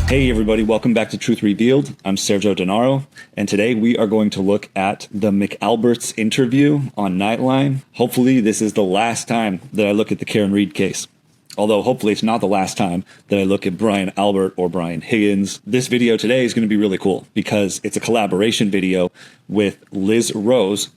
Hey everybody, welcome back to Truth Revealed. I'm Sergio Dinaro, and today we are going to look at the McAlbert's interview on Nightline. Hopefully this is the last time that I look at the Karen Reed case. Although hopefully it's not the last time that I look at Brian Albert or Brian Higgins. This video today is going to be really cool because it's a collaboration video with Liz Rose,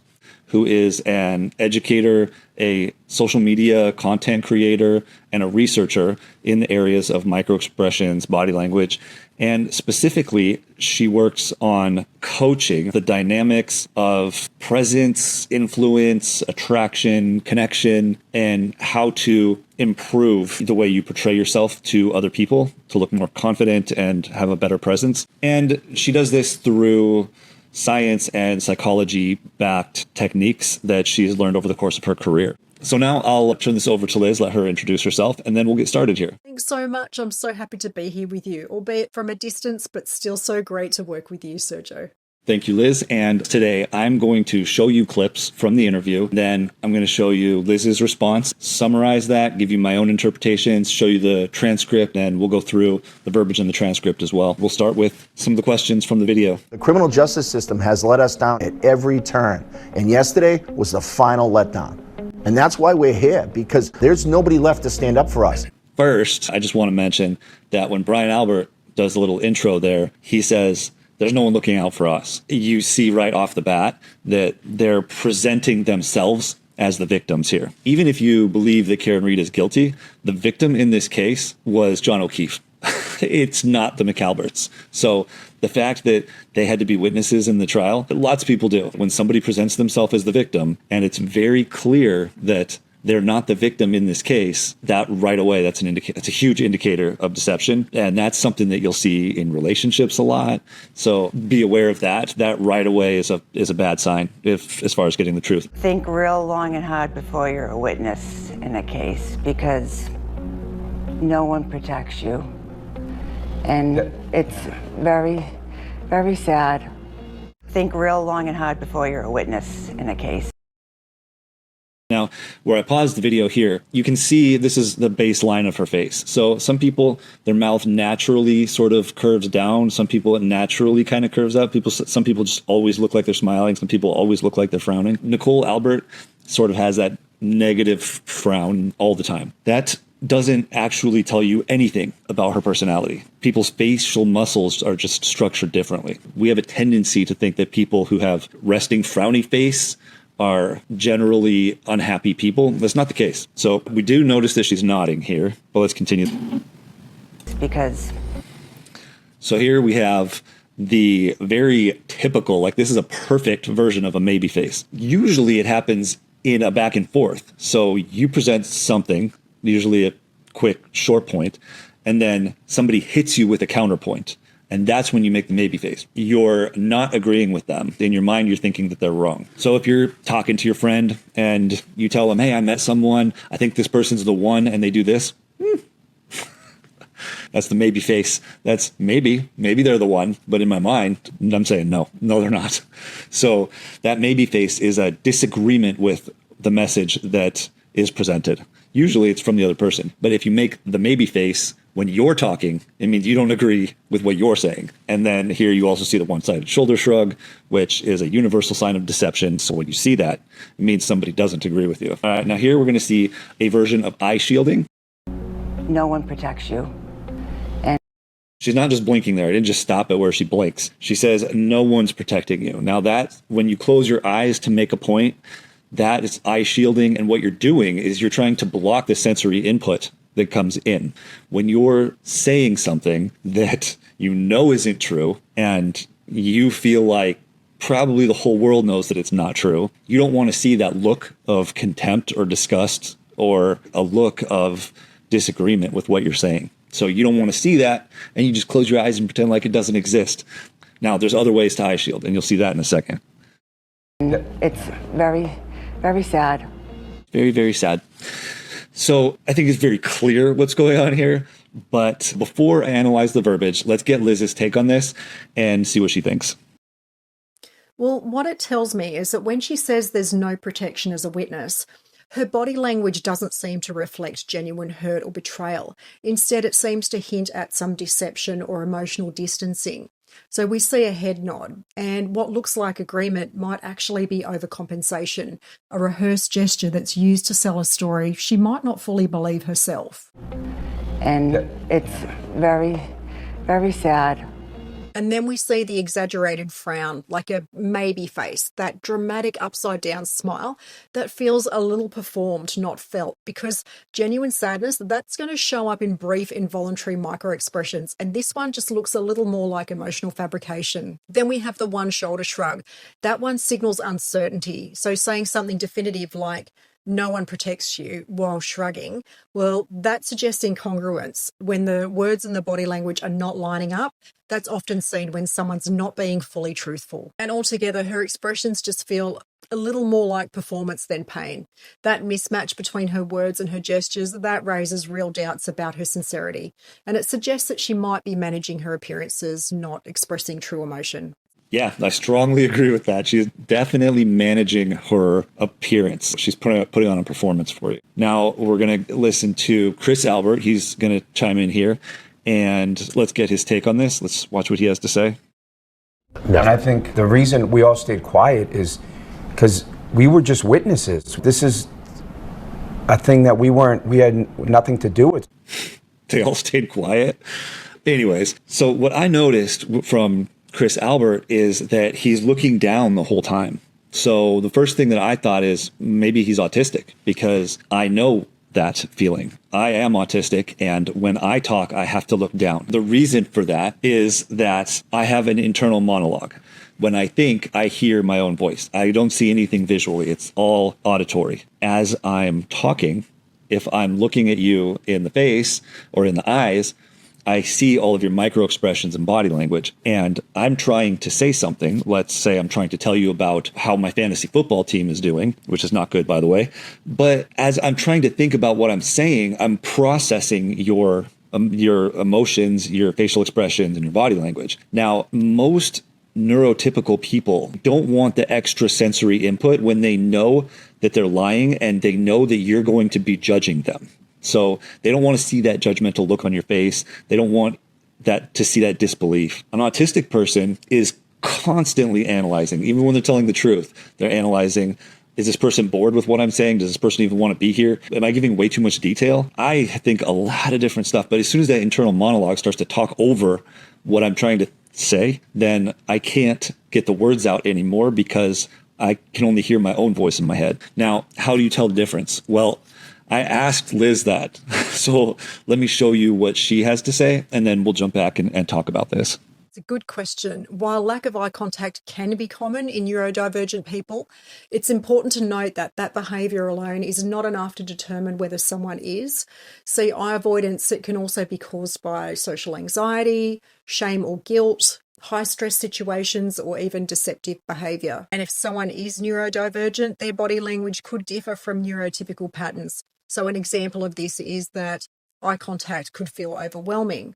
who is an educator, a social media content creator, and a researcher in the areas of microexpressions, body language. And specifically, she works on coaching the dynamics of presence, influence, attraction, connection, and how to improve the way you portray yourself to other people to look more confident and have a better presence. And she does this through science and psychology-backed techniques that she's learned over the course of her career. So now I'll turn this over to Liz, let her introduce herself, and then we'll get started here. Thanks so much. I'm so happy to be here with you, albeit from a distance, but still so great to work with you, Sergio. Thank you, Liz. And today I'm going to show you clips from the interview. Then I'm going to show you Liz's response, summarize that, give you my own interpretations, show you the transcript, and we'll go through the verbiage in the transcript as well. We'll start with some of the questions from the video. The criminal justice system has let us down at every turn. And yesterday was the final letdown. And that's why we're here, because there's nobody left to stand up for us. First, I just want to mention that when Brian Albert does a little intro there, he says, there's no one looking out for us. You see right off the bat that they're presenting themselves as the victims here. Even if you believe that Karen Reed is guilty, the victim in this case was John O'Keefe. It's not the McAlberts. So the fact that they had to be witnesses in the trial, lots of people do. When somebody presents themselves as the victim, and it's very clear that they're not the victim in this case, that right away, that's a huge indicator of deception. And that's something that you'll see in relationships a lot. So be aware of that. That right away is a bad sign as far as getting the truth. Think real long and hard before you're a witness in a case, because no one protects you. And it's very, very sad. Think real long and hard before you're a witness in a case. Now, where I paused the video here, you can see this is the baseline of her face. So some people, their mouth naturally sort of curves down. Some people, it naturally kind of curves up. Some people just always look like they're smiling. Some people always look like they're frowning. Nicole Albert sort of has that negative frown all the time. That doesn't actually tell you anything about her personality. People's facial muscles are just structured differently. We have a tendency to think that people who have resting frowny face are generally unhappy people. That's not the case. So we do notice that she's nodding here, but let's continue. Because. So here we have the very typical, like this is a perfect version of a maybe face. Usually it happens in a back and forth. So you present something, usually a quick short point, and then somebody hits you with a counterpoint. And that's when you make the maybe face. You're not agreeing with them. In your mind, you're thinking that they're wrong. So if you're talking to your friend and you tell them, hey, I met someone, I think this person's the one, and they do this, that's the maybe face. That's maybe they're the one, but in my mind, I'm saying no, they're not. So that maybe face is a disagreement with the message that is presented. Usually it's from the other person. But if you make the maybe face when you're talking, it means you don't agree with what you're saying. And then here you also see the one-sided shoulder shrug, which is a universal sign of deception. So when you see that, it means somebody doesn't agree with you. All right, now here we're going to see a version of eye shielding. No one protects you. She's not just blinking there. I didn't just stop at where she blinks. She says, no one's protecting you. Now that, when you close your eyes to make a point, that is eye shielding. And what you're doing is you're trying to block the sensory input that comes in. When you're saying something that you know isn't true and you feel like probably the whole world knows that it's not true, you don't want to see that look of contempt or disgust or a look of disagreement with what you're saying. So you don't want to see that, and you just close your eyes and pretend like it doesn't exist. Now, there's other ways to eye shield, and you'll see that in a second. It's very, very sad. Very, very sad. So I think it's very clear what's going on here. But before I analyze the verbiage, let's get Liz's take on this and see what she thinks. Well, what it tells me is that when she says there's no protection as a witness, Her body language doesn't seem to reflect genuine hurt or betrayal. Instead, it seems to hint at some deception or emotional distancing. So we see a head nod, and what looks like agreement might actually be overcompensation, a rehearsed gesture that's used to sell a story she might not fully believe herself. And it's very, very sad. And then we see the exaggerated frown, like a maybe face, that dramatic upside down smile that feels a little performed, not felt, because genuine sadness, that's going to show up in brief involuntary micro expressions. And this one just looks a little more like emotional fabrication. Then we have the one shoulder shrug. That one signals uncertainty. So saying something definitive like, no one protects you while shrugging, well, that suggests incongruence. When the words and the body language are not lining up, that's often seen when someone's not being fully truthful. And altogether, her expressions just feel a little more like performance than pain. That mismatch between her words and her gestures, that raises real doubts about her sincerity. And it suggests that she might be managing her appearances, not expressing true emotion. Yeah, I strongly agree with that. She's definitely managing her appearance. She's putting on a performance for you. Now we're going to listen to Chris Albert. He's going to chime in here, and let's get his take on this. Let's watch what he has to say. And I think the reason we all stayed quiet is because we were just witnesses. This is a thing that we had nothing to do with. They all stayed quiet. Anyways, so what I noticed from Chris Albert is that he's looking down the whole time. So the first thing that I thought is maybe he's autistic, because I know that feeling. I am autistic, and when I talk, I have to look down. The reason for that is that I have an internal monologue. When I think, I hear my own voice. I don't see anything visually. It's all auditory. As I'm talking, if I'm looking at you in the face or in the eyes, I see all of your micro expressions and body language, and I'm trying to say something. Let's say I'm trying to tell you about how my fantasy football team is doing, which is not good, by the way. But as I'm trying to think about what I'm saying, I'm processing your emotions, your facial expressions, and your body language. Now, most neurotypical people don't want the extra sensory input when they know that they're lying and they know that you're going to be judging them. So they don't want to see that judgmental look on your face. They don't want to see that disbelief. An autistic person is constantly analyzing, even when they're telling the truth. They're analyzing, is this person bored with what I'm saying? Does this person even want to be here? Am I giving way too much detail? I think a lot of different stuff. But as soon as that internal monologue starts to talk over what I'm trying to say, then I can't get the words out anymore because I can only hear my own voice in my head. Now, how do you tell the difference? Well, I asked Liz that. So let me show you what she has to say, and then we'll jump back and talk about this. It's a good question. While lack of eye contact can be common in neurodivergent people, it's important to note that that behaviour alone is not enough to determine whether someone is. See, eye avoidance, it can also be caused by social anxiety, shame or guilt, high stress situations, or even deceptive behaviour. And if someone is neurodivergent, their body language could differ from neurotypical patterns. So an example of this is that eye contact could feel overwhelming.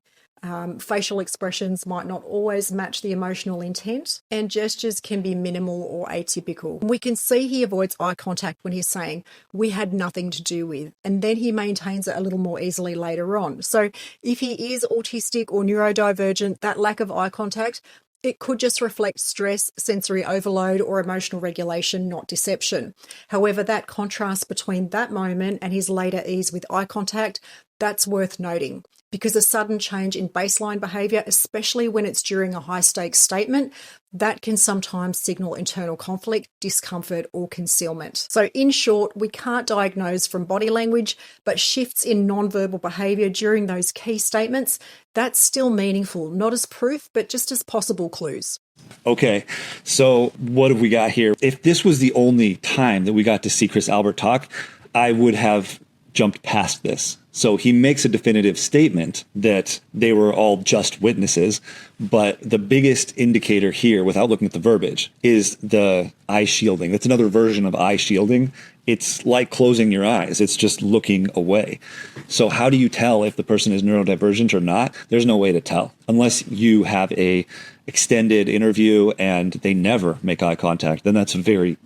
Facial expressions might not always match the emotional intent, and gestures can be minimal or atypical. We can see he avoids eye contact when he's saying, "we had nothing to do with," and then he maintains it a little more easily later on. So if he is autistic or neurodivergent, that lack of eye contact, it could just reflect stress, sensory overload, or emotional regulation, not deception. However, that contrast between that moment and his later ease with eye contact, that's worth noting, because a sudden change in baseline behaviour, especially when it's during a high-stakes statement, that can sometimes signal internal conflict, discomfort, or concealment. So in short, we can't diagnose from body language, but shifts in non-verbal behaviour during those key statements, that's still meaningful, not as proof, but just as possible clues. Okay, so what have we got here? If this was the only time that we got to see Chris Albert talk, I would have jumped past this. So he makes a definitive statement that they were all just witnesses, but the biggest indicator here, without looking at the verbiage, is the eye shielding. That's another version of eye shielding. It's like closing your eyes. It's just looking away. So how do you tell if the person is neurodivergent or not? There's no way to tell unless you have a extended interview and they never make eye contact. Then that's very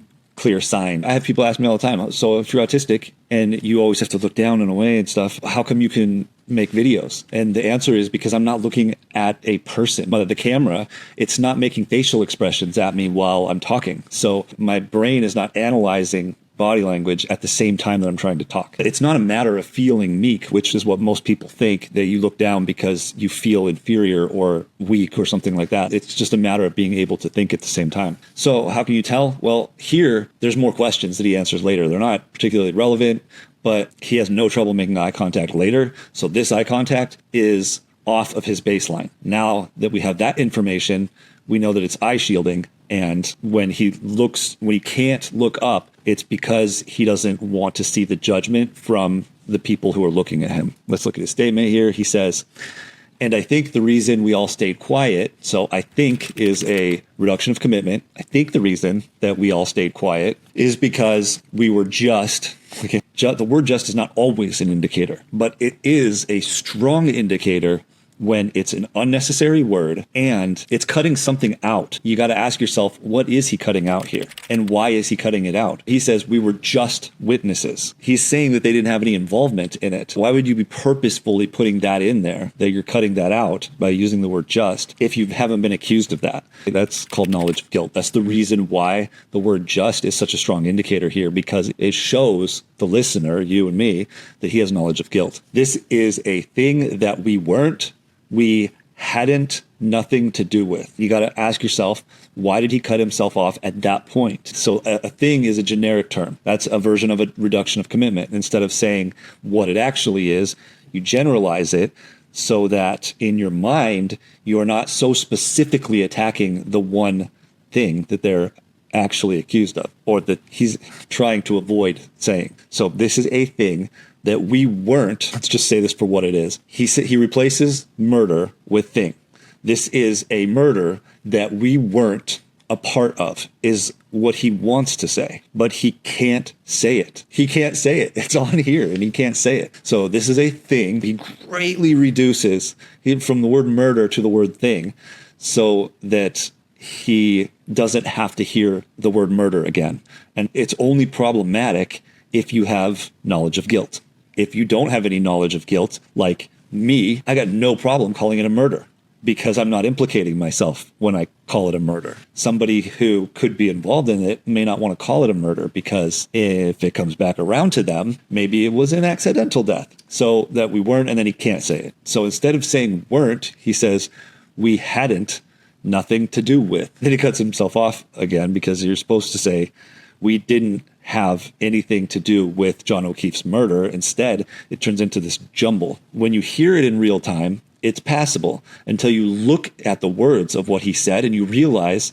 clear sign. I have people ask me all the time, so if you're autistic and you always have to look down and away and stuff, how come you can make videos? And the answer is because I'm not looking at a person. But the camera, it's not making facial expressions at me while I'm talking. So my brain is not analyzing body language at the same time that I'm trying to talk. It's not a matter of feeling meek, which is what most people think, that you look down because you feel inferior or weak or something like that. It's just a matter of being able to think at the same time. So how can you tell? Well, here, there's more questions that he answers later. They're not particularly relevant, but he has no trouble making eye contact later. So this eye contact is off of his baseline. Now that we have that information, we know that it's eye shielding. And when he can't look up, it's because he doesn't want to see the judgment from the people who are looking at him. Let's look at his statement here. He says, and I think the reason we all stayed quiet, so I think is a reduction of commitment. I think the reason that we all stayed quiet is because we were just, the word just is not always an indicator, but it is a strong indicator when it's an unnecessary word and it's cutting something out. You got to ask yourself, what is he cutting out here? And why is he cutting it out? He says, we were just witnesses. He's saying that they didn't have any involvement in it. Why would you be purposefully putting that in there, that you're cutting that out by using the word just, if you haven't been accused of that? That's called knowledge of guilt. That's the reason why the word just is such a strong indicator here, because it shows the listener, you and me, that he has knowledge of guilt. This is a thing that we hadn't nothing to do with. You got to ask yourself, why did he cut himself off at that point? So a thing is a generic term. That's a version of a reduction of commitment. Instead of saying what it actually is, you generalize it so that in your mind, you are not so specifically attacking the one thing that they're actually accused of, or that he's trying to avoid saying. So this is a thing that we weren't, let's just say this for what it is. He replaces murder with thing. This is a murder that we weren't a part of, is what he wants to say, but he can't say it. He can't say it. It's on here and he can't say it. So this is a thing. He greatly reduces from the word murder to the word thing so that he doesn't have to hear the word murder again. And it's only problematic if you have knowledge of guilt. If you don't have any knowledge of guilt, like me, I got no problem calling it a murder because I'm not implicating myself when I call it a murder. Somebody who could be involved in it may not want to call it a murder because if it comes back around to them, maybe it was an accidental death. So that we weren't, and then he can't say it. So instead of saying weren't, he says we hadn't nothing to do with. Then he cuts himself off again because you're supposed to say we didn't have anything to do with John O'Keefe's murder. Instead, it turns into this jumble. When you hear it in real time, it's passable until you look at the words of what he said and you realize,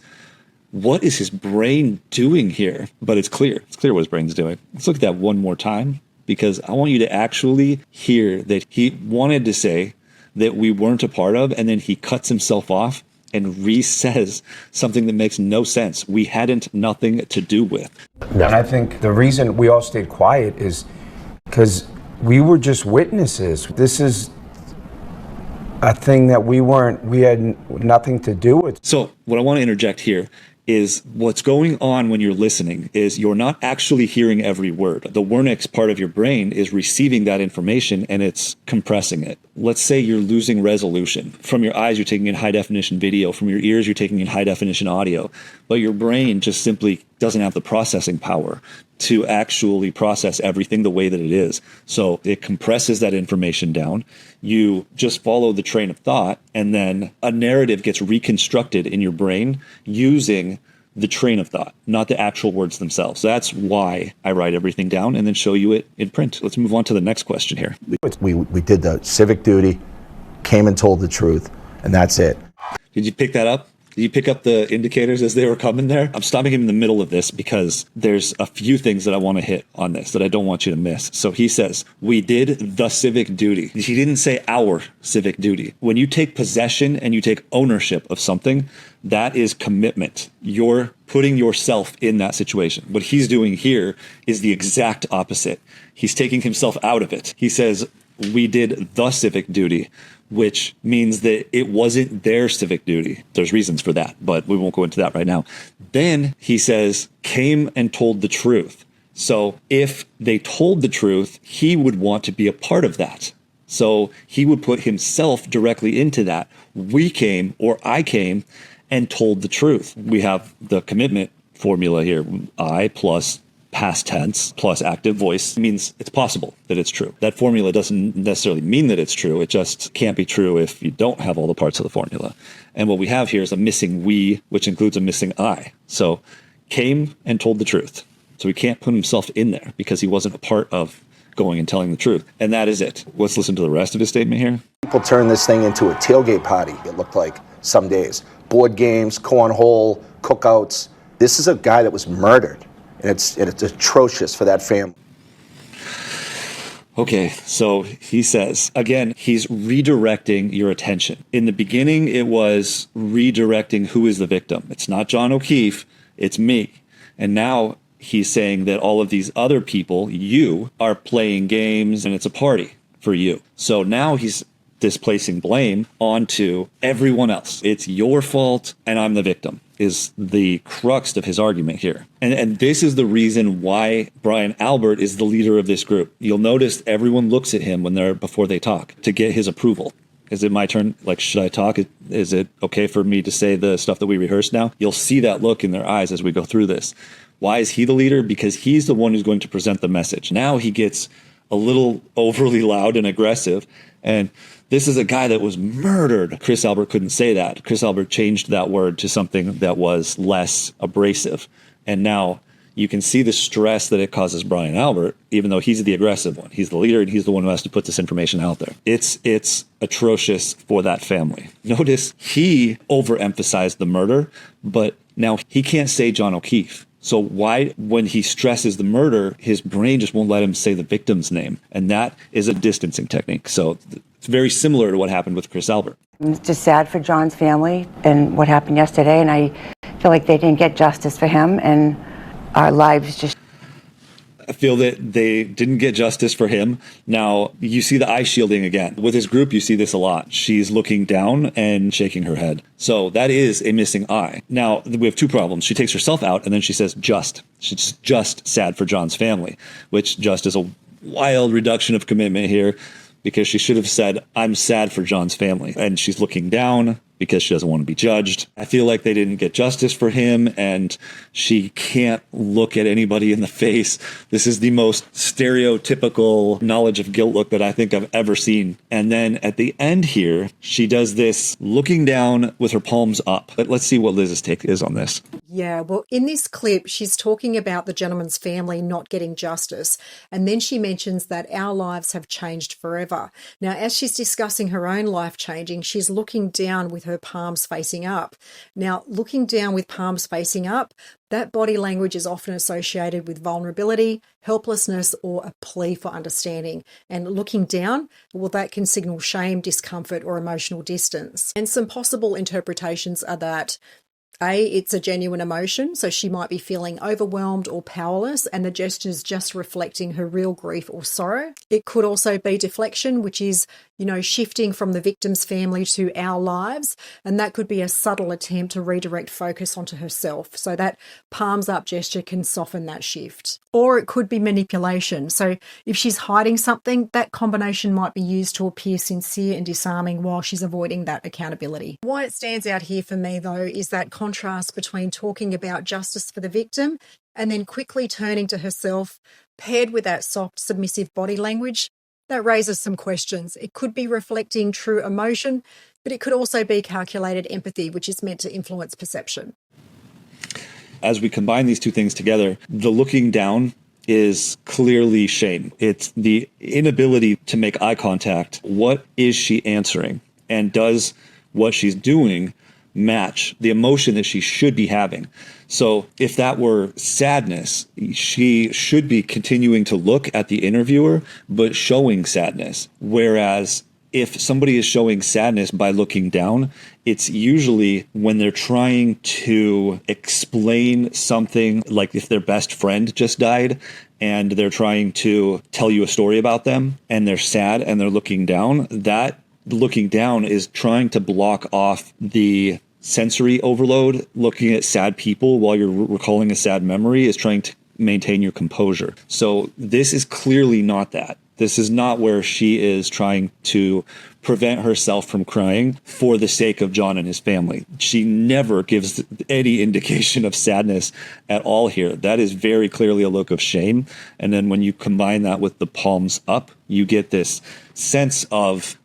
what is his brain doing here? But it's clear. It's clear what his brain's doing. Let's look at that one more time, because I want you to actually hear that he wanted to say that we weren't a part of, and then he cuts himself off and re-says something that makes no sense. We hadn't nothing to do with. And I think the reason we all stayed quiet is because we were just witnesses. This is a thing that we had nothing to do with. So what I want to interject here is what's going on when you're listening is you're not actually hearing every word. The Wernicke's part of your brain is receiving that information and it's compressing it. Let's say you're losing resolution. From your eyes, you're taking in high definition video. From your ears, you're taking in high definition audio. But your brain just simply doesn't have the processing power to actually process everything the way that it is. So it compresses that information down. You just follow the train of thought, and then a narrative gets reconstructed in your brain using the train of thought, not the actual words themselves. So that's why I write everything down and then show you it in print. Let's move on to the next question here. We did the civic duty, came and told the truth, and that's it. Did you pick that up? Did you pick up the indicators as they were coming there? I'm stopping him in the middle of this because there's a few things that I want to hit on this that I don't want you to miss. So he says, we did the civic duty. He didn't say our civic duty. When you take possession and you take ownership of something, that is commitment. You're putting yourself in that situation. What he's doing here is the exact opposite. He's taking himself out of it. He says, we did the civic duty, which means that it wasn't their civic duty. There's reasons for that, but we won't go into that right now. Then he says, came and told the truth. So if they told the truth, he would want to be a part of that. So he would put himself directly into that. We came, or I came, and told the truth. We have the commitment formula here. I plus past tense plus active voice means it's possible that it's true. That formula doesn't necessarily mean that it's true. It just can't be true if you don't have all the parts of the formula. And what we have here is a missing we, which includes a missing I. So came and told the truth. So he can't put himself in there because he wasn't a part of going and telling the truth. And that is it. Let's listen to the rest of his statement here. People turn this thing into a tailgate party, it looked like some days. Board games, cornhole, cookouts. This is a guy that was murdered. And it's atrocious for that family. Okay, so he says, again, he's redirecting your attention. In the beginning, it was redirecting who is the victim. It's not John O'Keefe, it's me. And now he's saying that all of these other people, you, are playing games and it's a party for you. So now he's displacing blame onto everyone else. It's your fault and I'm the victim, is the crux of his argument here. And this is the reason why Brian Albert is the leader of this group. You'll notice everyone looks at him before they talk to get his approval. Is it my turn? Like, should I talk? Is it okay for me to say the stuff that we rehearsed now? You'll see that look in their eyes as we go through this. Why is he the leader? Because he's the one who's going to present the message. Now he gets a little overly loud and aggressive. And this is a guy that was murdered. Chris Albert couldn't say that. Chris Albert changed that word to something that was less abrasive. And now you can see the stress that it causes Brian Albert, even though he's the aggressive one. He's the leader and he's the one who has to put this information out there. It's atrocious for that family. Notice he overemphasized the murder, but now he can't say John O'Keefe. So why, when he stresses the murder, his brain just won't let him say the victim's name. And that is a distancing technique. So it's very similar to what happened with Chris Albert. It's just sad for John's family and what happened yesterday. And I feel like they didn't get justice for him and our lives just... I feel that they didn't get justice for him. Now, you see the eye shielding again. With his group, you see this a lot. She's looking down and shaking her head. So that is a missing eye. Now, we have two problems. She takes herself out, and then she says just. She's just sad for John's family, which just is a wild reduction of commitment here, because she should have said, I'm sad for John's family. And she's looking down because she doesn't want to be judged. I feel like they didn't get justice for him, and she can't look at anybody in the face. This is the most stereotypical knowledge of guilt look that I think I've ever seen. And then at the end here, she does this looking down with her palms up. But let's see what Liz's take is on this. Yeah, well, in this clip, she's talking about the gentleman's family not getting justice. And then she mentions that our lives have changed forever. Now, as she's discussing her own life changing, she's looking down with her palms facing up. Now, looking down with palms facing up, that body language is often associated with vulnerability, helplessness, or a plea for understanding. And looking down, well, that can signal shame, discomfort, or emotional distance. And some possible interpretations are that it's a genuine emotion, so she might be feeling overwhelmed or powerless, and the gesture is just reflecting her real grief or sorrow. It could also be deflection, which is, shifting from the victim's family to our lives, and that could be a subtle attempt to redirect focus onto herself. So that palms up gesture can soften that shift. Or it could be manipulation. So if she's hiding something, that combination might be used to appear sincere and disarming while she's avoiding that accountability. Why it stands out here for me, though, is that contrast between talking about justice for the victim and then quickly turning to herself, paired with that soft, submissive body language. That raises some questions. It could be reflecting true emotion, but it could also be calculated empathy, which is meant to influence perception. As we combine these two things together, the looking down is clearly shame. It's the inability to make eye contact. What is she answering? And does what she's doing match the emotion that she should be having? So if that were sadness, she should be continuing to look at the interviewer, but showing sadness. Whereas if somebody is showing sadness by looking down, it's usually when they're trying to explain something, like if their best friend just died and they're trying to tell you a story about them and they're sad and they're looking down. That looking down is trying to block off the sensory overload. Looking at sad people while you're recalling a sad memory is trying to maintain your composure. So this is clearly not that. This is not where she is trying to prevent herself from crying for the sake of John and his family. She never gives any indication of sadness at all here. That is very clearly a look of shame. And then when you combine that with the palms up, you get this sense of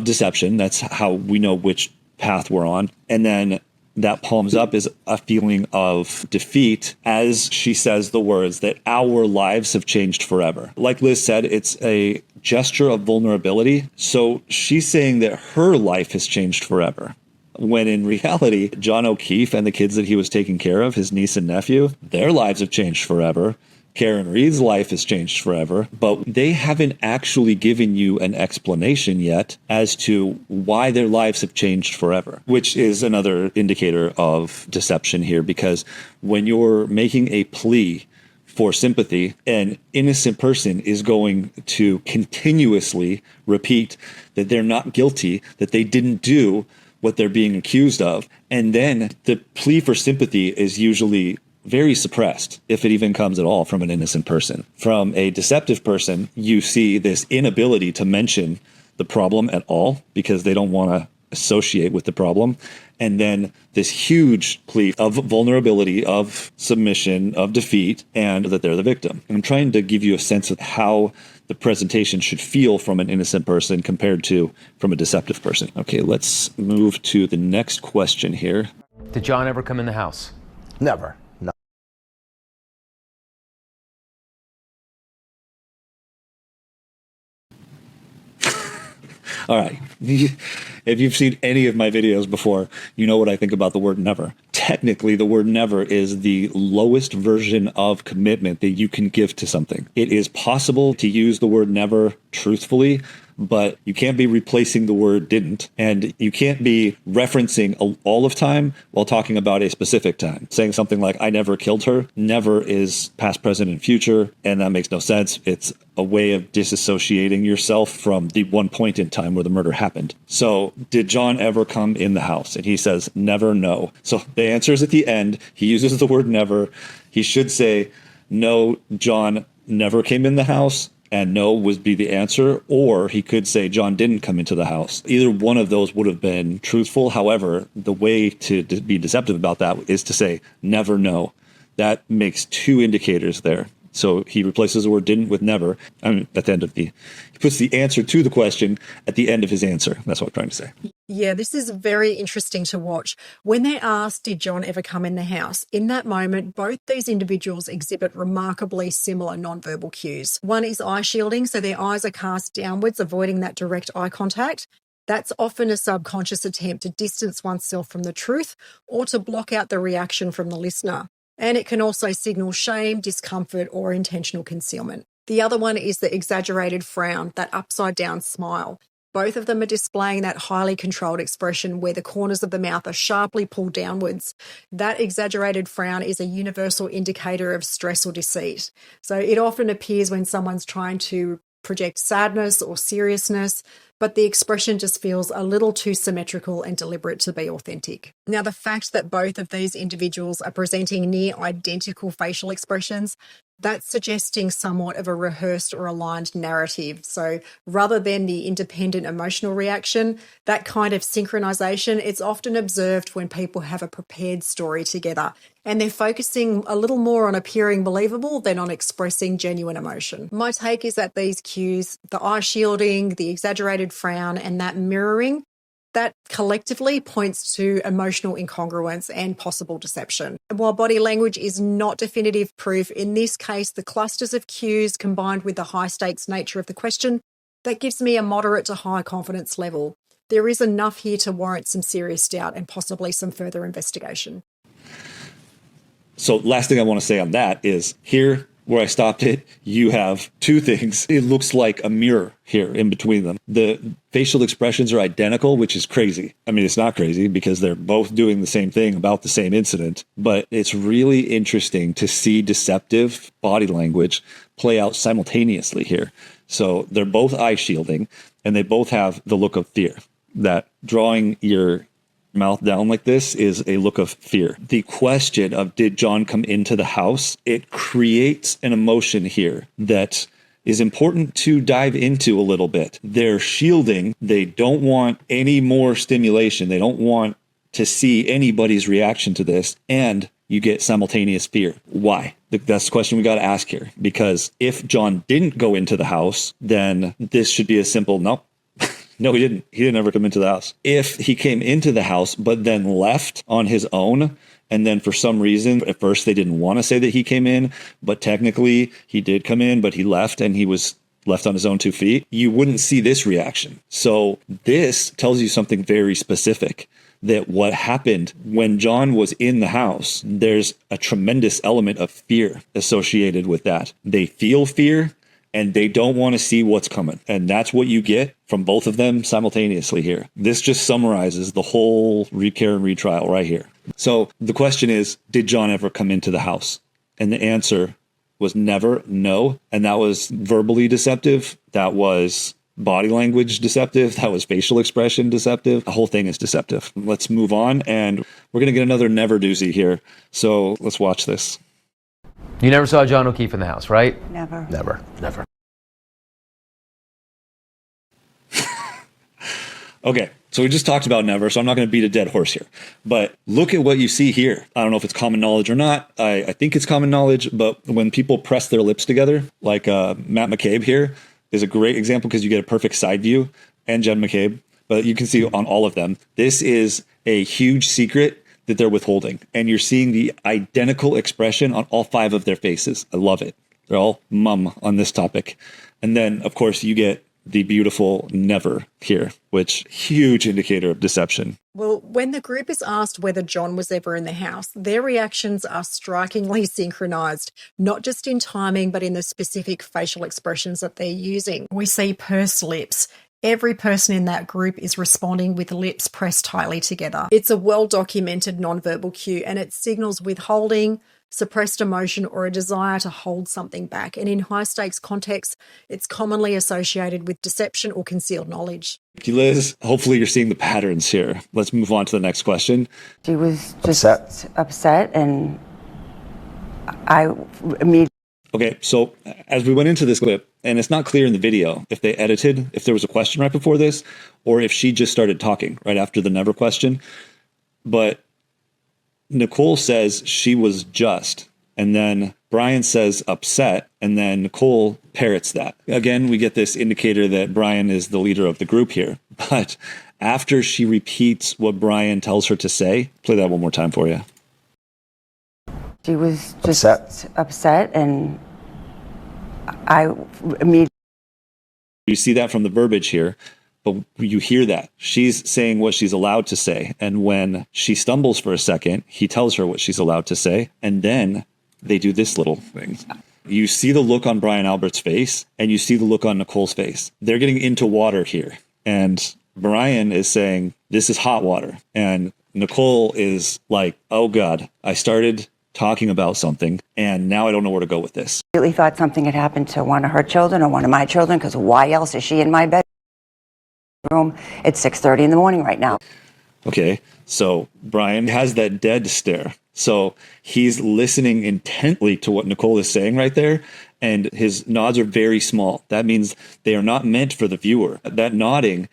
deception. That's how we know which path we're on. And then that palms up is a feeling of defeat as she says the words that our lives have changed forever. Like Liz said, it's a gesture of vulnerability. So she's saying that her life has changed forever. When in reality, John O'Keefe and the kids that he was taking care of, his niece and nephew, their lives have changed forever. Karen Reed's life has changed forever, but they haven't actually given you an explanation yet as to why their lives have changed forever, which is another indicator of deception here, because when you're making a plea for sympathy, an innocent person is going to continuously repeat that they're not guilty, that they didn't do what they're being accused of. And then the plea for sympathy is usually very suppressed, if it even comes at all, from an innocent person. From a deceptive person, you see this inability to mention the problem at all because they don't want to associate with the problem. And then this huge plea of vulnerability, of submission, of defeat, and that they're the victim. And I'm trying to give you a sense of how the presentation should feel from an innocent person compared to from a deceptive person. Okay, let's move to the next question here. Did John ever come in the house? Never. No. All right. If you've seen any of my videos before, you know what I think about the word never. Technically, the word never is the lowest version of commitment that you can give to something. It is possible to use the word never truthfully, but you can't be replacing the word didn't, and you can't be referencing all of time while talking about a specific time. Saying something like, I never killed her, never is past, present, and future, and that makes no sense. It's a way of disassociating yourself from the one point in time where the murder happened. So, did John ever come in the house? And he says, never, no. So the answer is at the end. He uses the word never. He should say, no, John never came in the house. And no would be the answer, or he could say John didn't come into the house. Either one of those would have been truthful. However, the way to be deceptive about that is to say never know. That makes two indicators there. So he replaces the word didn't with never. At the end of he puts the answer to the question at the end of his answer. That's what I'm trying to say. Yeah, this is very interesting to watch. When they're asked, did John ever come in the house? In that moment, both these individuals exhibit remarkably similar nonverbal cues. One is eye shielding, so their eyes are cast downwards, avoiding that direct eye contact. That's often a subconscious attempt to distance oneself from the truth or to block out the reaction from the listener. And it can also signal shame, discomfort, or intentional concealment. The other one is the exaggerated frown, that upside-down smile. Both of them are displaying that highly controlled expression where the corners of the mouth are sharply pulled downwards. That exaggerated frown is a universal indicator of stress or deceit. So it often appears when someone's trying to project sadness or seriousness, but the expression just feels a little too symmetrical and deliberate to be authentic. Now, the fact that both of these individuals are presenting near identical facial expressions, that's suggesting somewhat of a rehearsed or aligned narrative. So rather than the independent emotional reaction, that kind of synchronization, it's often observed when people have a prepared story together and they're focusing a little more on appearing believable than on expressing genuine emotion. My take is that these cues, the eye shielding, the exaggerated frown, and that mirroring, that collectively points to emotional incongruence and possible deception. And while body language is not definitive proof, in this case, the clusters of cues combined with the high stakes nature of the question, that gives me a moderate to high confidence level. There is enough here to warrant some serious doubt and possibly some further investigation. So last thing I want to say on that is here, where I stopped it, you have two things. It looks like a mirror here in between them. The facial expressions are identical, which is crazy. I mean, it's not crazy because they're both doing the same thing about the same incident, but it's really interesting to see deceptive body language play out simultaneously here. So they're both eye shielding and they both have the look of fear. That drawing your mouth down like this is a look of fear. The question of did John come into the house, it creates an emotion here that is important to dive into a little bit. They're shielding. They don't want any more stimulation. They don't want to see anybody's reaction to this. And you get simultaneous fear. Why? That's the question we got to ask here. Because if John didn't go into the house, then this should be a simple no. No, he didn't. He didn't ever come into the house. If he came into the house, but then left on his own, and then for some reason, at first they didn't want to say that he came in, but technically he did come in, but he left and he was left on his own 2 feet, you wouldn't see this reaction. So this tells you something very specific, that what happened when John was in the house, there's a tremendous element of fear associated with that. They feel fear, and they don't want to see what's coming. And that's what you get from both of them simultaneously here. This just summarizes the whole recare and retrial right here. So the question is, did John ever come into the house? And the answer was never, no. And that was verbally deceptive. That was body language deceptive. That was facial expression deceptive. The whole thing is deceptive. Let's move on. And we're going to get another never doozy here. So let's watch this. You never saw John O'Keefe in the house, right? Never. Never. Okay, so we just talked about never, so I'm not going to beat a dead horse here. But look at what you see here. I don't know if it's common knowledge or not. I think it's common knowledge, but when people press their lips together, like Matt McCabe here is a great example because you get a perfect side view, and Jen McCabe, but you can see on all of them. This is a huge secret that they're withholding, and you're seeing the identical expression on all 5 of their faces. I love it. They're all mum on this topic. And then, of course, you get the beautiful never here, which huge indicator of deception. Well, when the group is asked whether John was ever in the house, their reactions are strikingly synchronized, not just in timing, but in the specific facial expressions that they're using. We see pursed lips. Every person in that group is responding with lips pressed tightly together. It's a well-documented nonverbal cue, and it signals withholding, suppressed emotion, or a desire to hold something back. And in high-stakes contexts, it's commonly associated with deception or concealed knowledge. Thank you, Liz. Hopefully you're seeing the patterns here. Let's move on to the next question. She was just upset and I immediately... Okay, so as we went into this clip, and it's not clear in the video if they edited, if there was a question right before this, or if she just started talking right after the never question. But Nicole says she was just, and then Brian says upset, and then Nicole parrots that. Again, we get this indicator that Brian is the leader of the group here. But after she repeats what Brian tells her to say, play that one more time for you. She was just upset and I immediately... You see that from the verbiage here, but you hear that. She's saying what she's allowed to say. And when she stumbles for a second, he tells her what she's allowed to say. And then they do this little thing. You see the look on Brian Albert's face and you see the look on Nicole's face. They're getting into water here. And Brian is saying, this is hot water. And Nicole is like, oh God, I started talking about something and now I don't know where to go with this. I really thought something had happened to one of her children or one of my children, because why else is she in my bedroom at 6:30 in the morning right now? Okay, so Brian has that dead stare. So he's listening intently to what Nicole is saying right there, and his nods are very small. That means they are not meant for the viewer. That nodding,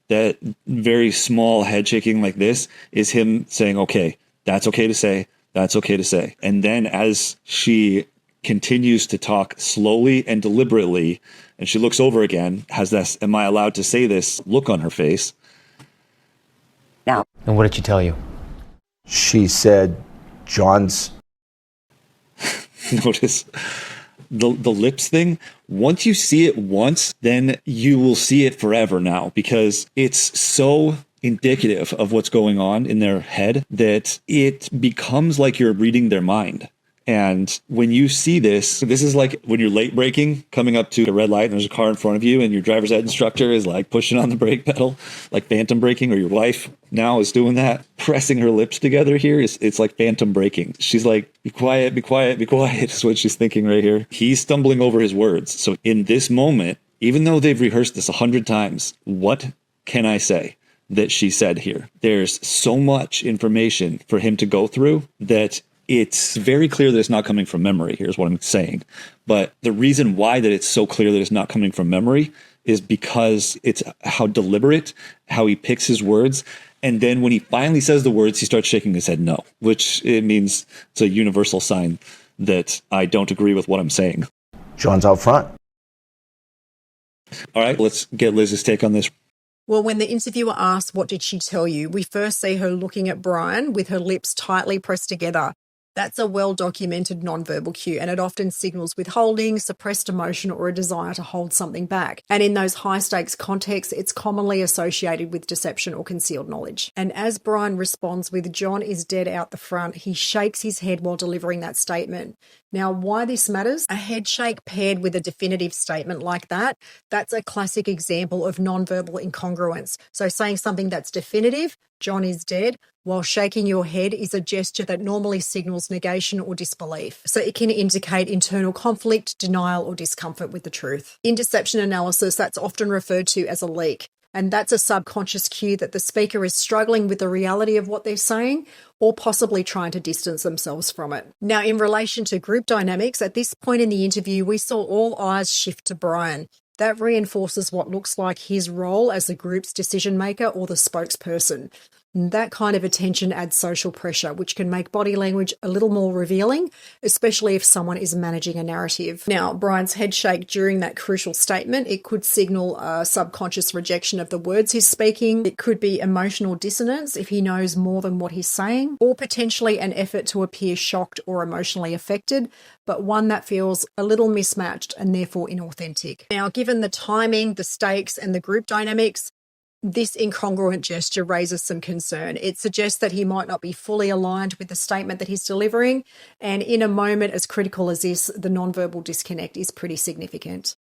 that very small head shaking like this is him saying, okay, that's okay to say. That's okay to say. And then as she continues to talk slowly and deliberately, and she looks over again, has this, am I allowed to say this look on her face. Now. And what did she tell you? She said, John's... Notice the lips thing. Once you see it once, then you will see it forever now, because it's so indicative of what's going on in their head that it becomes like you're reading their mind. And when you see this, this is like when you're late braking, coming up to a red light and there's a car in front of you and your driver's ed instructor is like pushing on the brake pedal, like phantom braking, or your wife now is doing that, pressing her lips together here. It's like phantom braking. She's like, be quiet, be quiet, be quiet is what she's thinking right here. He's stumbling over his words. So in this moment, even though they've rehearsed this 100 times, what can I say that she said here? There's so much information for him to go through that it's very clear that it's not coming from memory. Here's what I'm saying. But the reason why that it's so clear that it's not coming from memory is because it's how deliberate, how he picks his words. And then when he finally says the words, he starts shaking his head no, which it means it's a universal sign that I don't agree with what I'm saying. John's out front. All right, let's get Liz's take on this. Well, when the interviewer asks, what did she tell you? We first see her looking at Brian with her lips tightly pressed together. That's a well-documented nonverbal cue, and it often signals withholding, suppressed emotion, or a desire to hold something back. And in those high-stakes contexts, it's commonly associated with deception or concealed knowledge. And as Brian responds with John is dead out the front, he shakes his head while delivering that statement. Now, why this matters? A head shake paired with a definitive statement like that, that's a classic example of nonverbal incongruence. So saying something that's definitive, John is dead, while shaking your head is a gesture that normally signals negation or disbelief. So it can indicate internal conflict, denial, or discomfort with the truth. In deception analysis, that's often referred to as a leak. And that's a subconscious cue that the speaker is struggling with the reality of what they're saying or possibly trying to distance themselves from it. Now, in relation to group dynamics, at this point in the interview, we saw all eyes shift to Brian. That reinforces what looks like his role as the group's decision maker or the spokesperson. And that kind of attention adds social pressure, which can make body language a little more revealing, especially if someone is managing a narrative. Now, Brian's head shake during that crucial statement, it could signal a subconscious rejection of the words he's speaking. It could be emotional dissonance if he knows more than what he's saying, or potentially an effort to appear shocked or emotionally affected, but one that feels a little mismatched and therefore inauthentic. Now, given the timing, the stakes, and the group dynamics, this incongruent gesture raises some concern. It suggests that he might not be fully aligned with the statement that he's delivering, and in a moment as critical as this, the nonverbal disconnect is pretty significant.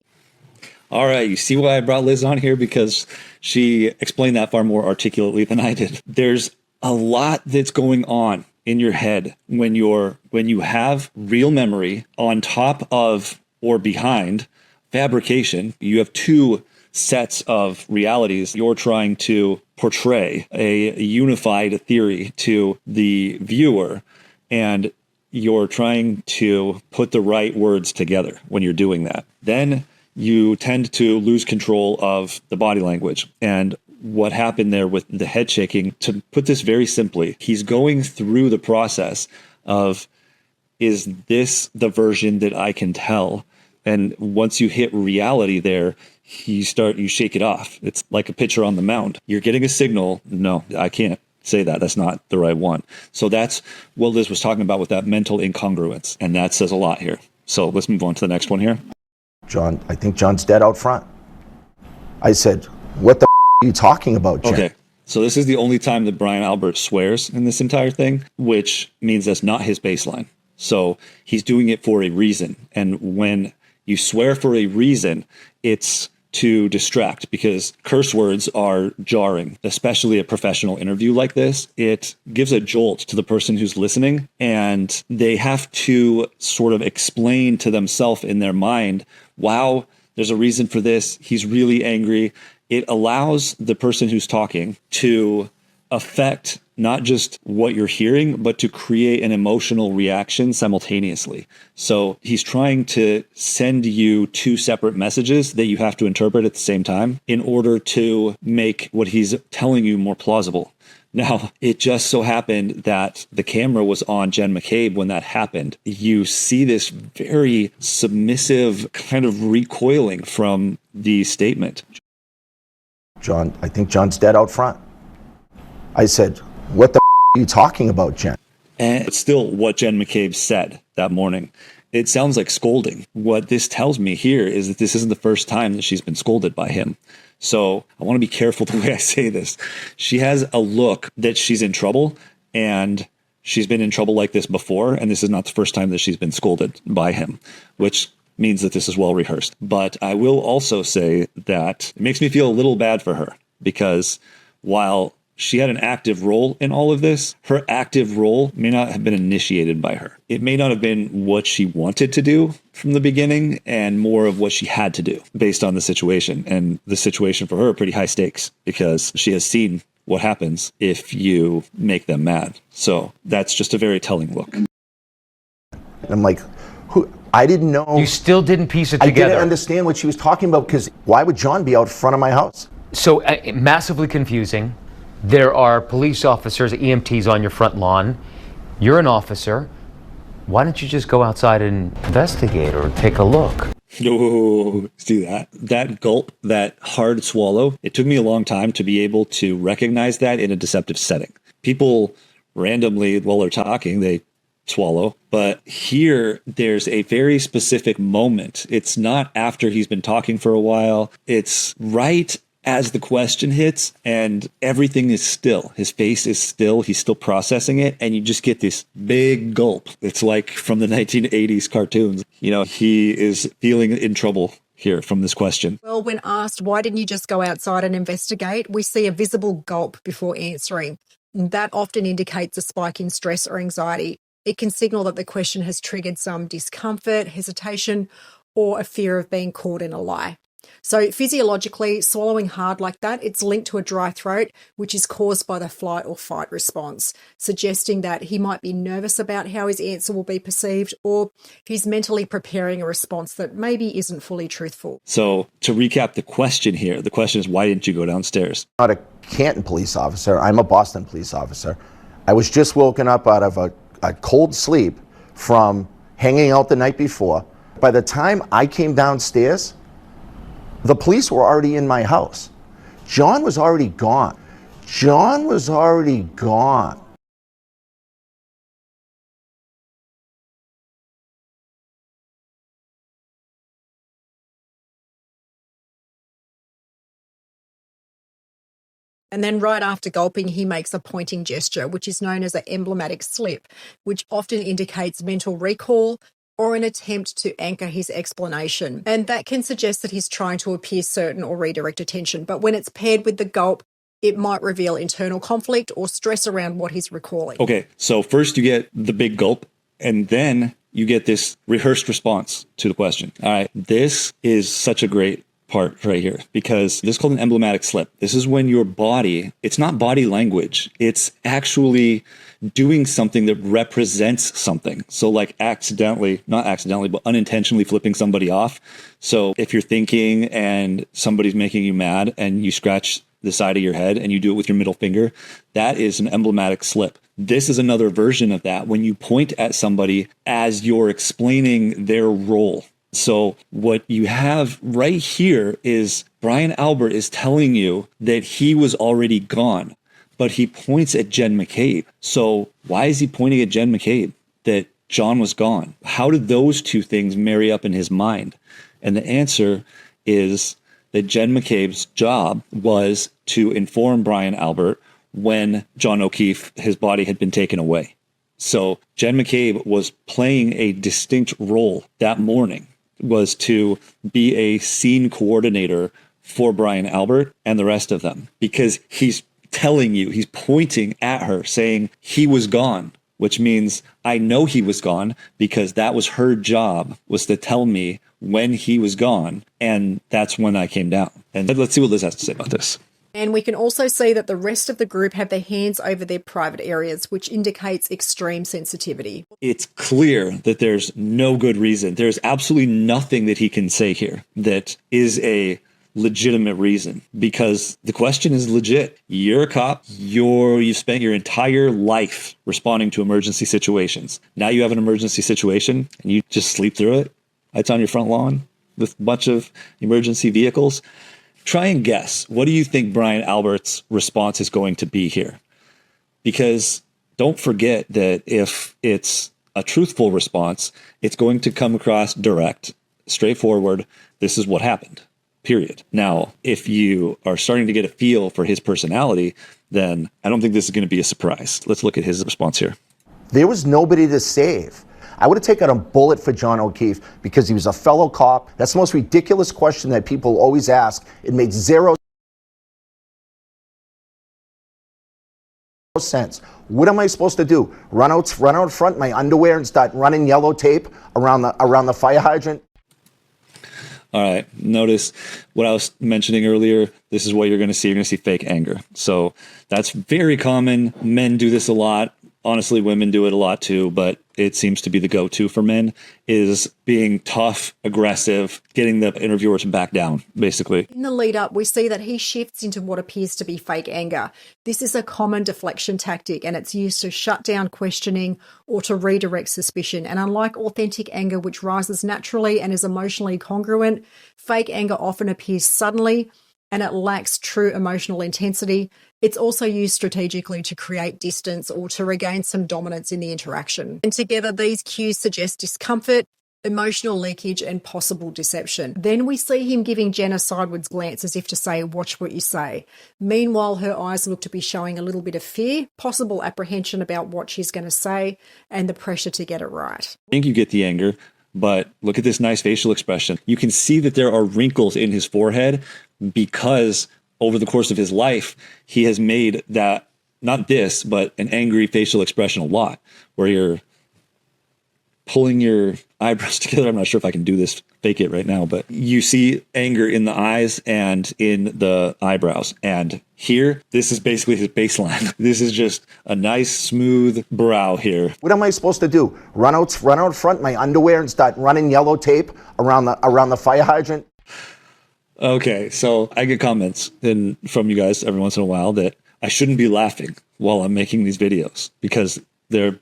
All right, you see why I brought Liz on here? Because she explained that far more articulately than I did. There's a lot that's going on in your head when you have real memory on top of or behind fabrication. You have two sets of realities. You're trying to portray a unified theory to the viewer, and you're trying to put the right words together when you're doing that. Then you tend to lose control of the body language. And what happened there with the head shaking, to put this very simply, he's going through the process of, is this the version that I can tell? And once you hit reality there, you shake it off. It's like a pitcher on the mound. You're getting a signal. No, I can't say that. That's not the right one. So that's what Liz was talking about with that mental incongruence. And that says a lot here. So let's move on to the next one here. John, I think John's dead out front. I said, what the are you talking about, Jen? Okay. So this is the only time that Brian Albert swears in this entire thing, which means that's not his baseline. So he's doing it for a reason. And when you swear for a reason, it's to distract, because curse words are jarring, especially a professional interview like this. It gives a jolt to the person who's listening, and they have to sort of explain to themselves in their mind, wow, there's a reason for this. He's really angry. It allows the person who's talking to affect not just what you're hearing, but to create an emotional reaction simultaneously. So he's trying to send you two separate messages that you have to interpret at the same time in order to make what he's telling you more plausible. Now, it just so happened that the camera was on Jen McCabe when that happened. You see this very submissive kind of recoiling from the statement. John, I think John's dead out front. I said, what the are you talking about, Jen? And it's still what Jen McCabe said that morning. It sounds like scolding. What this tells me here is that this isn't the first time that she's been scolded by him. So I want to be careful the way I say this. She has a look that she's in trouble, and she's been in trouble like this before, and this is not the first time that she's been scolded by him, which means that this is well rehearsed. But I will also say that it makes me feel a little bad for her, because while she had an active role in all of this, her active role may not have been initiated by her. It may not have been what she wanted to do from the beginning, and more of what she had to do based on the situation. And the situation for her, pretty high stakes, because she has seen what happens if you make them mad. So that's just a very telling look. I'm like, who? I didn't know. You still didn't piece it I together. didn't understand what she was talking about, because why would John be out front of my house? So massively confusing. There are police officers, EMTs on your front lawn. You're an officer. Why don't you just go outside and investigate or take a look? Oh, see that? That gulp, that hard swallow, it took me a long time to be able to recognize that in a deceptive setting. People randomly, while they're talking, they swallow. But here, there's a very specific moment. It's not after he's been talking for a while. It's right as the question hits and everything is still. His face is still. He's still processing it. And you just get this big gulp. It's like from the 1980s cartoons. You know, he is feeling in trouble here from this question. Well, when asked, why didn't you just go outside and investigate? We see a visible gulp before answering. That often indicates a spike in stress or anxiety. It can signal that the question has triggered some discomfort, hesitation, or a fear of being caught in a lie. So physiologically, swallowing hard like that, it's linked to a dry throat, which is caused by the flight or fight response, suggesting that he might be nervous about how his answer will be perceived, or he's mentally preparing a response that maybe isn't fully truthful. So to recap the question here, the question is, why didn't you go downstairs? I'm not a Canton police officer. I'm a Boston police officer. I was just woken up out of a cold sleep from hanging out the night before. By the time I came downstairs, the police were already in my house. John was already gone. John was already gone. And then right after gulping, he makes a pointing gesture, which is known as an emblematic slip, which often indicates mental recall or an attempt to anchor his explanation. And that can suggest that he's trying to appear certain or redirect attention. But when it's paired with the gulp, it might reveal internal conflict or stress around what he's recalling. Okay, so first you get the big gulp, and then you get this rehearsed response to the question. All right, this is such a great part right here, because this is called an emblematic slip. This is when your body, it's not body language, it's actually doing something that represents something. So like not accidentally, but unintentionally flipping somebody off. So if you're thinking and somebody's making you mad and you scratch the side of your head and you do it with your middle finger, that is an emblematic slip. This is another version of that when you point at somebody as you're explaining their role. So what you have right here is Brian Albert is telling you that he was already gone, but he points at Jen McCabe. So why is he pointing at Jen McCabe? That John was gone. How did those two things marry up in his mind? And the answer is that Jen McCabe's job was to inform Brian Albert when John O'Keefe, his body had been taken away. So Jen McCabe was playing a distinct role that morning, was to be a scene coordinator for Brian Albert and the rest of them, because he's telling you, he's pointing at her saying he was gone, which means I know he was gone because that was her job, was to tell me when he was gone. And that's when I came down. And let's see what Liz has to say about this. And we can also see that the rest of the group have their hands over their private areas, which indicates extreme sensitivity. It's clear that there's no good reason. There's absolutely nothing that he can say here that is a legitimate reason, because the question is legit. You're a cop. You spent your entire life responding to emergency situations. Now you have an emergency situation and you just sleep through it. It's on your front lawn with a bunch of emergency vehicles. Try and guess. What do you think Brian Albert's response is going to be here? Because don't forget that if it's a truthful response, it's going to come across direct, straightforward. This is what happened, period. Now, if you are starting to get a feel for his personality, then I don't think this is going to be a surprise. Let's look at his response here. There was nobody to save. I would have taken a bullet for John O'Keefe because he was a fellow cop. That's the most ridiculous question that people always ask. It made zero sense. What am I supposed to do? Run out front in my underwear and start running yellow tape around the fire hydrant? All right. Notice what I was mentioning earlier. This is what you're going to see. You're going to see fake anger. So that's very common. Men do this a lot. Honestly, women do it a lot too, but it seems to be the go-to for men, is being tough, aggressive, getting the interviewer to back down, basically. In the lead up, we see that he shifts into what appears to be fake anger. This is a common deflection tactic, and it's used to shut down questioning or to redirect suspicion. And unlike authentic anger, which rises naturally and is emotionally congruent, fake anger often appears suddenly and it lacks true emotional intensity. It's also used strategically to create distance or to regain some dominance in the interaction. And together, these cues suggest discomfort, emotional leakage, and possible deception. Then we see him giving Jen a sideways glance as if to say, watch what you say. Meanwhile, her eyes look to be showing a little bit of fear, possible apprehension about what she's going to say, and the pressure to get it right. I think you get the anger, but look at this nice facial expression. You can see that there are wrinkles in his forehead because over the course of his life, he has made that, not this, but an angry facial expression a lot, where you're pulling your eyebrows together. I'm not sure if I can do this, fake it right now, but you see anger in the eyes and in the eyebrows. And here, this is basically his baseline. This is just a nice, smooth brow here. What am I supposed to do? Run out front in my underwear and start running yellow tape around the fire hydrant? Okay, so I get comments from you guys every once in a while that I shouldn't be laughing while I'm making these videos because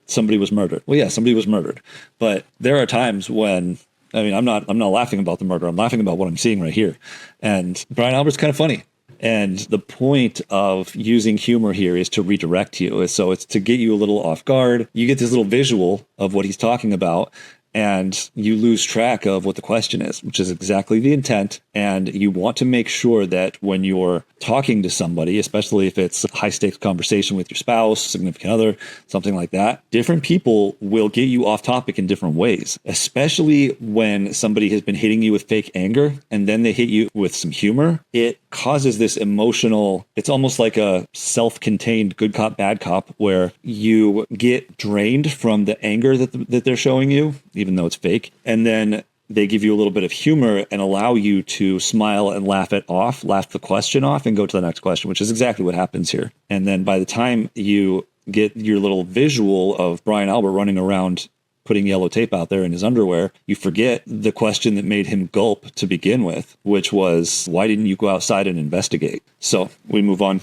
somebody was murdered. Well, yeah, somebody was murdered. But there are times when, I mean, I'm not laughing about the murder. I'm laughing about what I'm seeing right here. And Brian Albert's kind of funny. And the point of using humor here is to redirect you. So it's to get you a little off guard. You get this little visual of what he's talking about, and you lose track of what the question is, which is exactly the intent. And you want to make sure that when you're talking to somebody, especially if it's a high stakes conversation with your spouse, significant other, something like that, different people will get you off topic in different ways, especially when somebody has been hitting you with fake anger and then they hit you with some humor. It causes this emotional, it's almost like a self-contained good cop, bad cop, where you get drained from the anger that they're showing you, even though it's fake. And then they give you a little bit of humor and allow you to smile and laugh the question off and go to the next question, which is exactly what happens here. And then by the time you get your little visual of Brian Albert running around putting yellow tape out there in his underwear, you forget the question that made him gulp to begin with, which was, why didn't you go outside and investigate? So we move on.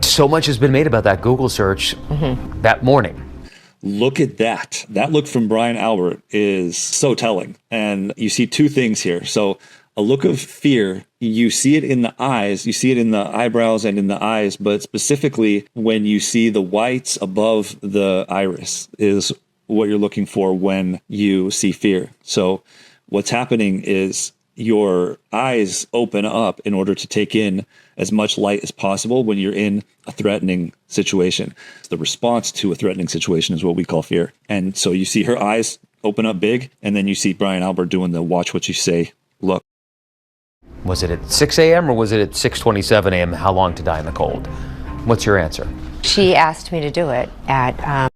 So much has been made about that Google search that morning. Look at that. That look from Brian Albert is so telling. And you see two things here. So a look of fear, you see it in the eyes, you see it in the eyebrows and in the eyes, but specifically when you see the whites above the iris is what you're looking for when you see fear. So what's happening is your eyes open up in order to take in as much light as possible when you're in a threatening situation. The response to a threatening situation is what we call fear. And so you see her eyes open up big, and then you see Brian Albert doing the watch what you say look. Was it at 6 a.m. or was it at 6:27 a.m.? How long to die in the cold? What's your answer? She asked me to do it at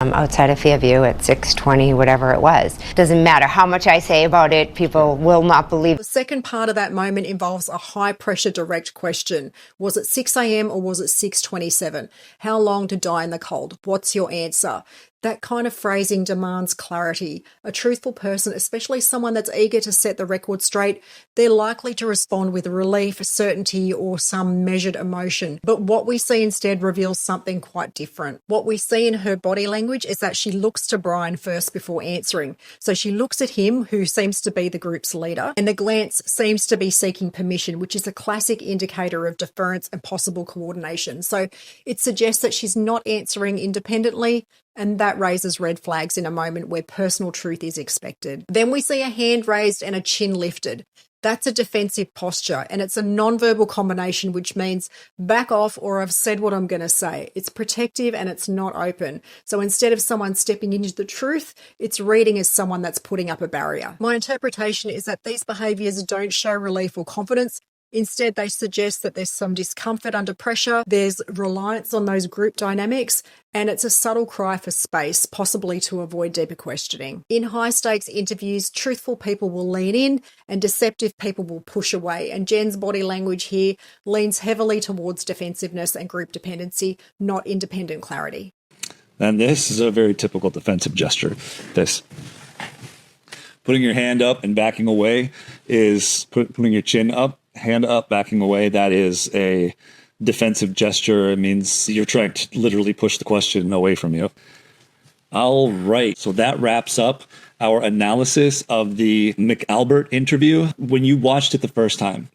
outside of Fairview at 6:20, whatever it was. Doesn't matter how much I say about it, people will not believe. The second part of that moment involves a high-pressure direct question. Was it 6 a.m. or was it 6:27? How long to die in the cold? What's your answer? That kind of phrasing demands clarity. A truthful person, especially someone that's eager to set the record straight, they're likely to respond with relief, certainty, or some measured emotion. But what we see instead reveals something quite different. What we see in her body language is that she looks to Brian first before answering. So she looks at him, who seems to be the group's leader, and the glance seems to be seeking permission, which is a classic indicator of deference and possible coordination. So it suggests that she's not answering independently, and that raises red flags in a moment where personal truth is expected. Then we see a hand raised and a chin lifted. That's a defensive posture, and it's a nonverbal combination, which means back off or I've said what I'm going to say. It's protective and it's not open. So instead of someone stepping into the truth, it's reading as someone that's putting up a barrier. My interpretation is that these behaviors don't show relief or confidence. Instead, they suggest that there's some discomfort under pressure, there's reliance on those group dynamics, and it's a subtle cry for space, possibly to avoid deeper questioning. In high-stakes interviews, truthful people will lean in and deceptive people will push away. And Jen's body language here leans heavily towards defensiveness and group dependency, not independent clarity. And this is a very typical defensive gesture. This. Putting your hand up and backing away is putting your chin up, hand up, backing away. That is a defensive gesture. It means you're trying to literally push the question away from you. All right. So that wraps up our analysis of the McAlbert interview. When you watched it the first time,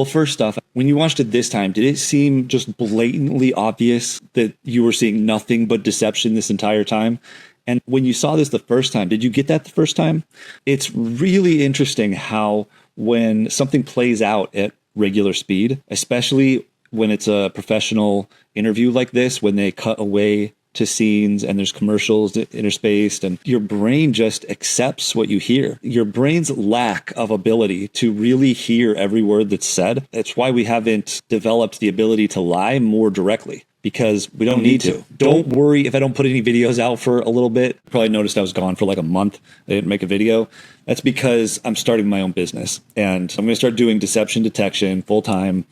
first off, when you watched it this time, did it seem just blatantly obvious that you were seeing nothing but deception this entire time? And when you saw this the first time, did you get that the first time? It's really interesting how when something plays out at regular speed, especially when it's a professional interview like this, when they cut away to scenes and there's commercials interspaced and your brain just accepts what you hear. Your brain's lack of ability to really hear every word that's said. That's why we haven't developed the ability to lie more directly. Because we don't need to. Don't worry if I don't put any videos out for a little bit. Probably noticed I was gone for like a month. I didn't make a video. That's because I'm starting my own business. And I'm going to start doing deception detection full-time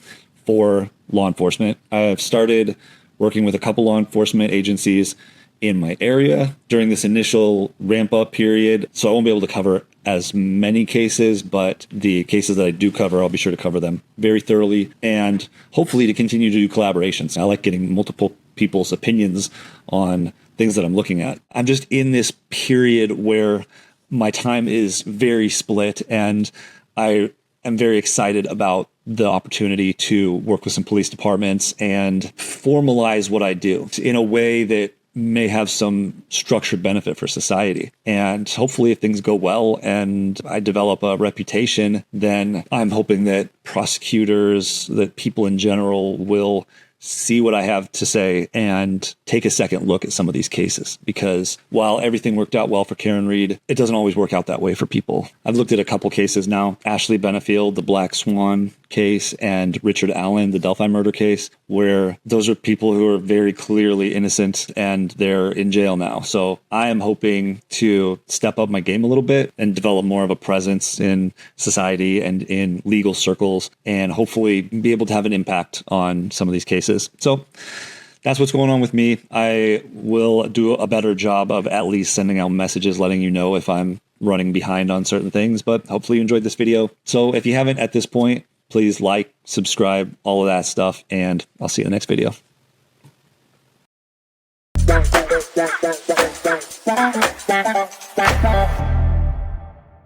for law enforcement. I've started working with a couple law enforcement agencies in my area during this initial ramp-up period. So I won't be able to cover as many cases, but the cases that I do cover, I'll be sure to cover them very thoroughly and hopefully to continue to do collaborations. I like getting multiple people's opinions on things that I'm looking at. I'm just in this period where my time is very split and I am very excited about the opportunity to work with some police departments and formalize what I do in a way that may have some structured benefit for society. And hopefully if things go well and I develop a reputation, then I'm hoping that prosecutors, that people in general will see what I have to say and take a second look at some of these cases. Because while everything worked out well for Karen Reed, it doesn't always work out that way for people. I've looked at a couple cases now, Ashley Benefield, the Black Swan case, and Richard Allen, the Delphi murder case, where those are people who are very clearly innocent and they're in jail now. So I am hoping to step up my game a little bit and develop more of a presence in society and in legal circles and hopefully be able to have an impact on some of these cases. So that's what's going on with me. I will do a better job of at least sending out messages, letting you know if I'm running behind on certain things, but hopefully you enjoyed this video. So if you haven't at this point, please like, subscribe, all of that stuff, and I'll see you in the next video.